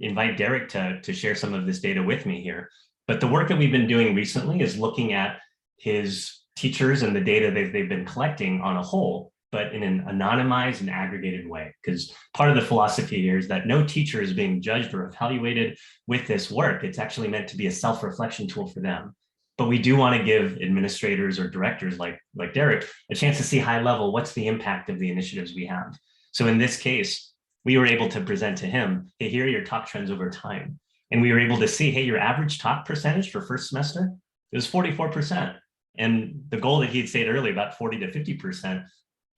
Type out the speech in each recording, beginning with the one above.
invite Derek to share some of this data with me here. But the work that we've been doing recently is looking at his teachers and the data they've been collecting on a whole, but in an anonymized and aggregated way. Because part of the philosophy here is that no teacher is being judged or evaluated with this work. It's actually meant to be a self-reflection tool for them. But we do want to give administrators or directors like Derek a chance to see high level, what's the impact of the initiatives we have. So in this case, we were able to present to him, hey, here are your talk trends over time. And we were able to see, hey, your average talk percentage for first semester is 44%. And the goal that he had stated earlier about 40 to 50%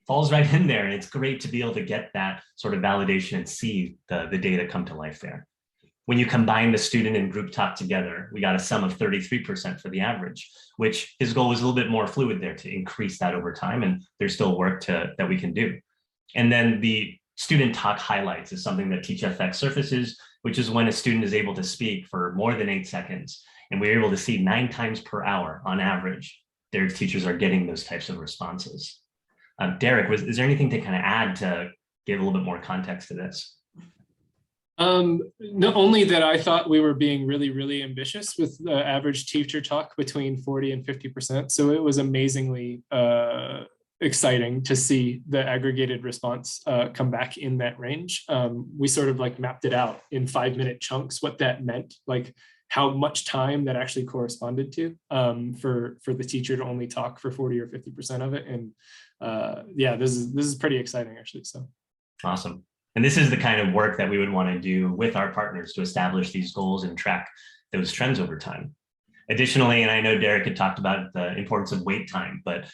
falls right in there. And it's great to be able to get that sort of validation and see the data come to life there. When you combine the student and group talk together, we got a sum of 33% for the average, which his goal was a little bit more fluid there to increase that over time. And there's still work that we can do. And then the student talk highlights is something that TeachFX surfaces, which is when a student is able to speak for more than 8 seconds. And we're able to see 9 times per hour on average, their teachers are getting those types of responses. Derek, is there anything to kind of add to give a little bit more context to this? Not only that I thought we were being really, really ambitious with the average teacher talk between 40 and 50%. So it was amazingly exciting to see the aggregated response come back in that range. We sort of like mapped it out in 5-minute chunks, what that meant, like how much time that actually corresponded to for the teacher to only talk for 40 or 50% of it. And yeah, this is pretty exciting actually. So awesome. And this is the kind of work that we would want to do with our partners to establish these goals and track those trends over time. Additionally, and I know Derek had talked about the importance of wait time, but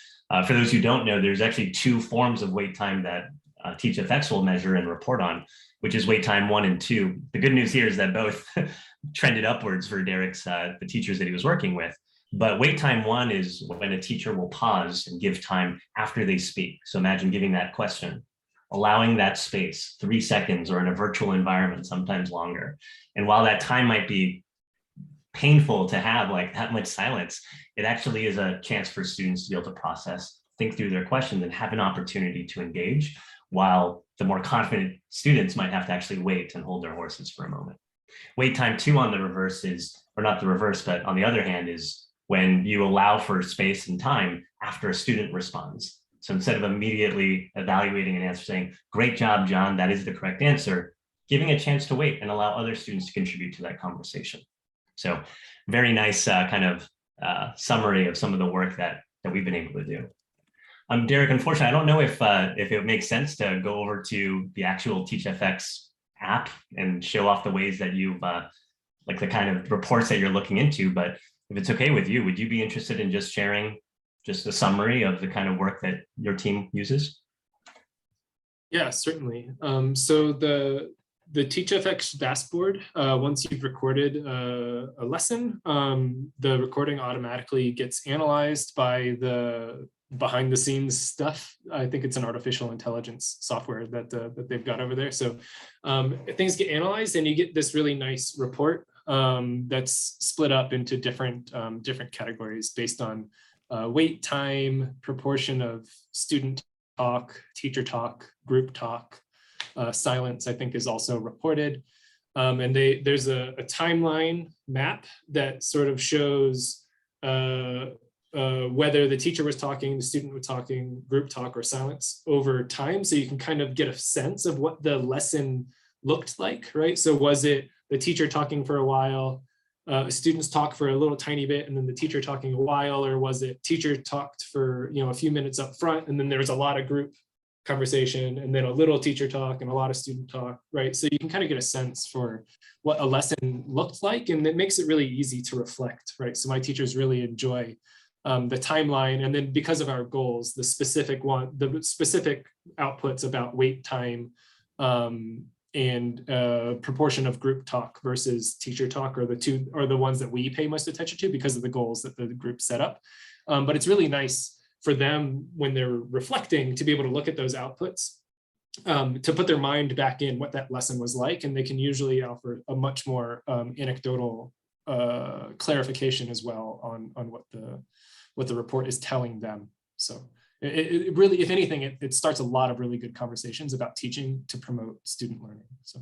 for those who don't know, there's actually 2 forms of wait time that TeachFX will measure and report on, which is wait time 1 and 2. The good news here is that both trended upwards for Derek's, the teachers that he was working with. But wait time 1 is when a teacher will pause and give time after they speak. So imagine giving that question, allowing that space, 3 seconds, or in a virtual environment, sometimes longer. And while that time might be painful to have like that much silence, it actually is a chance for students to be able to process, think through their questions, and have an opportunity to engage, while the more confident students might have to actually wait and hold their horses for a moment. Wait time 2 on the reverse is, or not the reverse, but on the other hand, is when you allow for space and time after a student responds. So instead of immediately evaluating an answer saying, great job, John, that is the correct answer, giving a chance to wait and allow other students to contribute to that conversation. So very nice kind of summary of some of the work that we've been able to do. Derek, unfortunately, I don't know if it makes sense to go over to the actual TeachFX app and show off the ways that you've, like the kind of reports that you're looking into, but if it's okay with you, would you be interested in just sharing just a summary of the kind of work that your team uses? Yeah, certainly. So the TeachFX dashboard, once you've recorded a lesson, the recording automatically gets analyzed by the behind the scenes stuff. I think it's an artificial intelligence software that they've got over there. So things get analyzed and you get this really nice report that's split up into different categories based on wait time, proportion of student talk, teacher talk, group talk, silence, I think, is also reported. And there's a timeline map that sort of shows whether the teacher was talking, the student was talking, group talk, or silence over time. So you can kind of get a sense of what the lesson looked like, right? So was it the teacher talking for a while, students talk for a little tiny bit, and then the teacher talking a while, or was it teacher talked for a few minutes up front, and then there was a lot of group conversation, and then a little teacher talk and a lot of student talk, right? So you can kind of get a sense for what a lesson looked like, and it makes it really easy to reflect, right? So my teachers really enjoy the timeline, and then because of our goals, the specific outputs about wait time and proportion of group talk versus teacher talk are the ones that we pay most attention to because of the goals that the group set up. But it's really nice for them when they're reflecting to be able to look at those outputs, to put their mind back in what that lesson was like, and they can usually offer a much more anecdotal clarification as well on what the report is telling them. So it really, if anything, it starts a lot of really good conversations about teaching to promote student learning. So.